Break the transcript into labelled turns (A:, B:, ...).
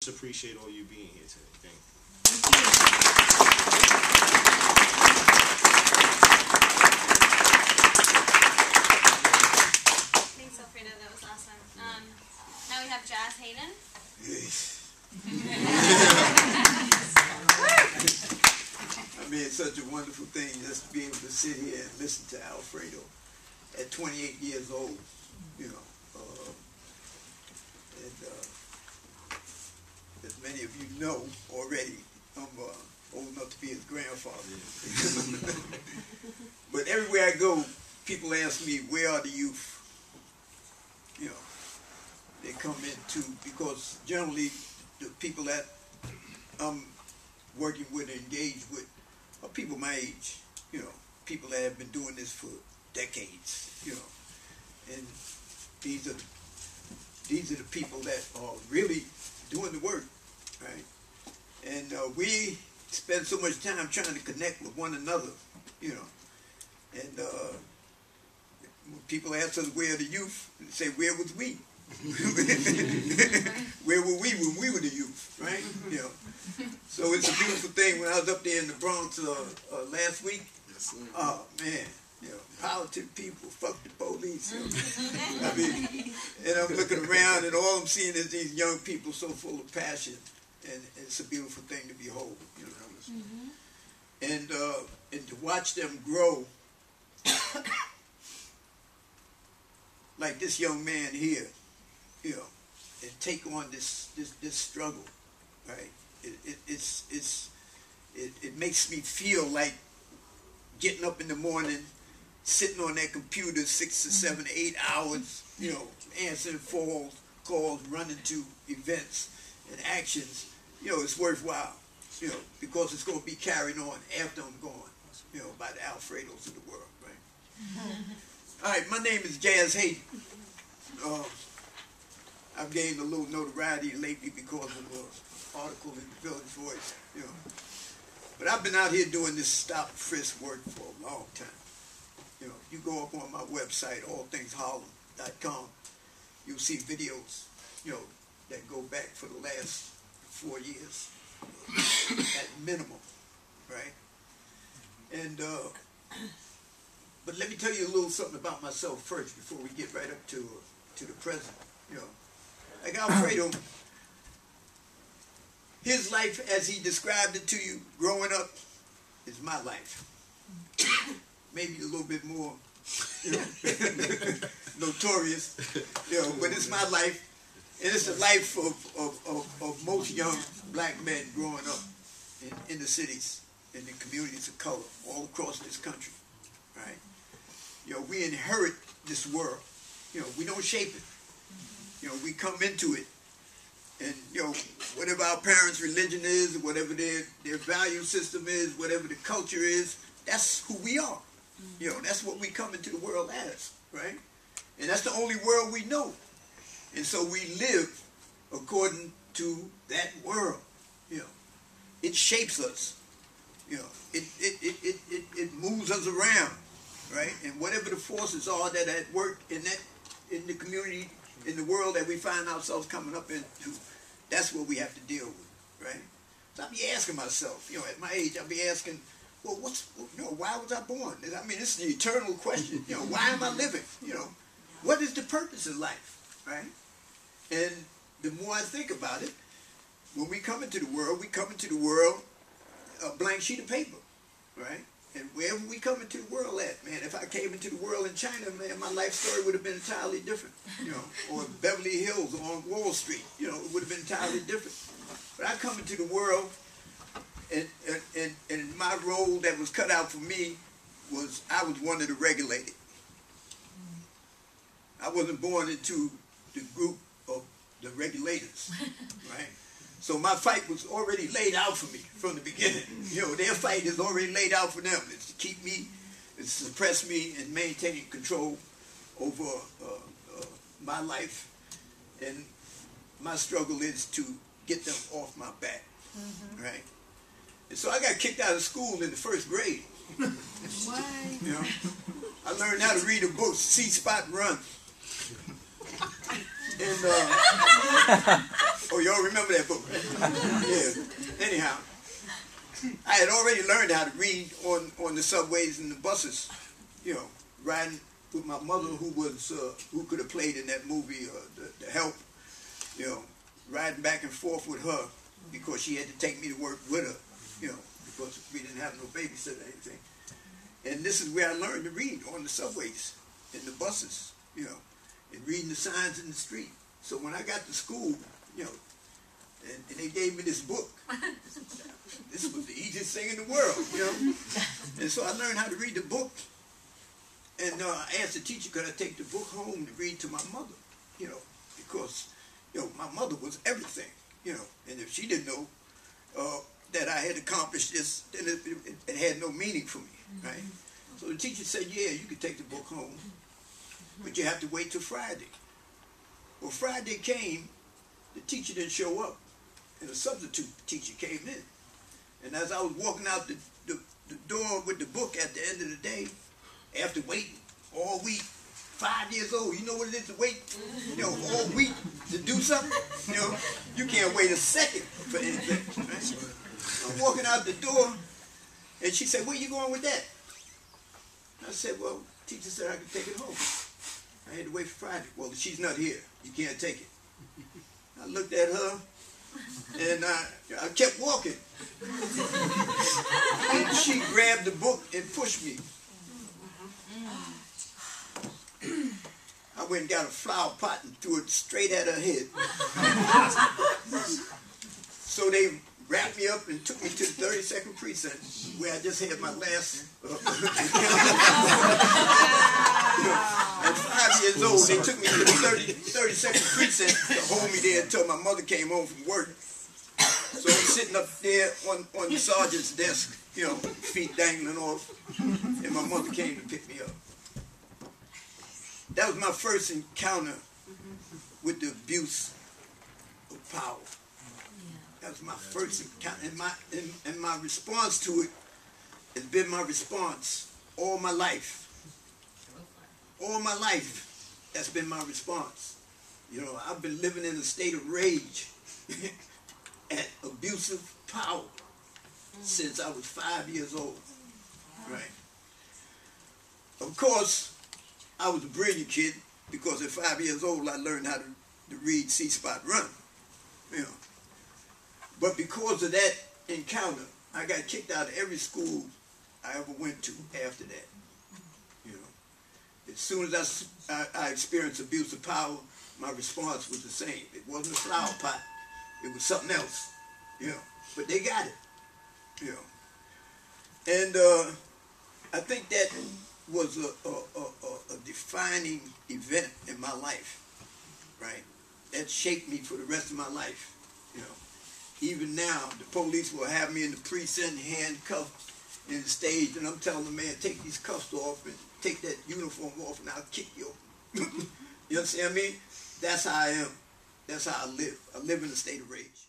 A: Just appreciate all you being here today. Thank you.
B: Thanks, Alfredo. That was awesome. Now we have Jazz Hayden.
C: I mean, it's such a wonderful thing just to be able to sit here and listen to Alfredo at 28 years old, you know. As many of you know already, I'm old enough to be his grandfather. But everywhere I go, people ask me, where are the youth? You know, they come into, because generally the people that I'm working with and engaged with are people my age, you know, people that have been doing this for decades, you know. And these are the people that are really doing the work, right? And we spend so much time trying to connect with one another, you know. And when people ask us where are the youth, they say, where was we? Where were we when we were the youth, right? You know. So it's a beautiful thing. When I was up there in the Bronx last week, oh man, you know, power to the people, fuck the police. You know? I mean, and I'm looking around and all I'm seeing is these young people so full of passion, and it's a beautiful thing to behold, you know. And to watch them grow, like this young man here, you know, and take on this struggle, right? It makes me feel like getting up in the morning, sitting on that computer 6 to 7 to 8 hours, you know, answering calls, running to events and actions. You know, it's worthwhile, you know, because it's going to be carried on after I'm gone, you know, by the Alfredos of the world, right? All right, my name is Jazz Hayden. I've gained a little notoriety lately because of an article in the Village Voice, you know. But I've been out here doing this stop frisk work for a long time. You know, you go up on my website, allthingsharlem.com, you'll see videos, you know, that go back for the last 4 years, at minimum, right? And, but let me tell you a little something about myself first before we get right up to the present, you know. Like Alfredo, his life as he described it to you growing up is my life. Maybe a little bit more, you know, notorious, you know, but it's my life. And it's the life of most young black men growing up in the cities, in the communities of color, all across this country, right? You know, we inherit this world. You know, we don't shape it. You know, we come into it. And, you know, whatever our parents' religion is, whatever their value system is, whatever the culture is, that's who we are. You know, that's what we come into the world as, right? And that's the only world we know. And so we live according to that world, you know. It shapes us, you know. It moves us around, right? And whatever the forces are that at work in the community, in the world that we find ourselves coming up into, that's what we have to deal with, right? So I'll be asking myself, you know, at my age, I'll be asking, well, you know, why was I born? I mean, this is the eternal question. You know, why am I living? You know, what is the purpose of life, right? And the more I think about it, when we come into the world a blank sheet of paper, right? And wherever we come into the world at, man, if I came into the world in China, man, my life story would have been entirely different, you know, or Beverly Hills or on Wall Street, you know, it would have been entirely different. But I come into the world, and my role that was cut out for me was I was one of the regulated. I wasn't born into the group of the regulators, right? So my fight was already laid out for me from the beginning. You know, their fight is already laid out for them. It's to keep me, it's to suppress me and maintain control over my life. And my struggle is to get them off my back, right? And so I got kicked out of school in the 1st grade.
B: What?
C: You know, I learned how to read a book, See, Spot, Run. And, oh y'all remember that book, right? Yeah. Anyhow, I had already learned how to read on the subways and the buses, you know, riding with my mother who could have played in that movie, The Help, you know, riding back and forth with her because she had to take me to work with her, you know, because we didn't have no babysitter or anything. And this is where I learned to read, on the subways, in the buses, you know, and reading the signs in the street. So when I got to school, you know, and they gave me this book, this was the easiest thing in the world, you know. And so I learned how to read the book. And I asked the teacher, could I take the book home to read to my mother, you know, because, you know, my mother was everything, you know, and if she didn't know that I had accomplished this, then it had no meaning for me, right? So the teacher said, yeah, you can take the book home, but you have to wait till Friday. Well, Friday came, the teacher didn't show up, and a substitute teacher came in. And as I was walking out the door with the book at the end of the day, after waiting all week, 5 years old, you know what it is to wait, you know, all week to do something? You know, you can't wait a second for anything, right? I'm walking out the door, and she said, where you going with that? I said, well, teacher said I could take it home. I had to wait for Friday. Well, she's not here. You can't take it. I looked at her, and I kept walking. And she grabbed the book and pushed me. I went and got a flower pot and threw it straight at her head. So they wrapped me up and took me to the 32nd precinct, where I just had my last. At 5 years old, they took me to the 32nd precinct to hold me there until my mother came home from work. So I'm sitting up there on the sergeant's desk, you know, feet dangling off, and my mother came to pick me up. That was my first encounter with the abuse of power. That was my first encounter, and my response to it has been my response all my life. All my life, that's been my response. You know, I've been living in a state of rage at abusive power since I was 5 years old, right? Of course, I was a brilliant kid because at 5 years old I learned how to read C-Spot Run, you know. But because of that encounter, I got kicked out of every school I ever went to after that, you know. As soon as I experienced abuse of power, my response was the same. It wasn't a flower pot. It was something else, you know. But they got it, you know. And I think that was a defining event in my life, right? That shaped me for the rest of my life, you know. Even now, the police will have me in the precinct handcuffed in the stage, and I'm telling the man, take these cuffs off and take that uniform off, and I'll kick you. You understand me? That's how I am. That's how I live. I live in a state of rage.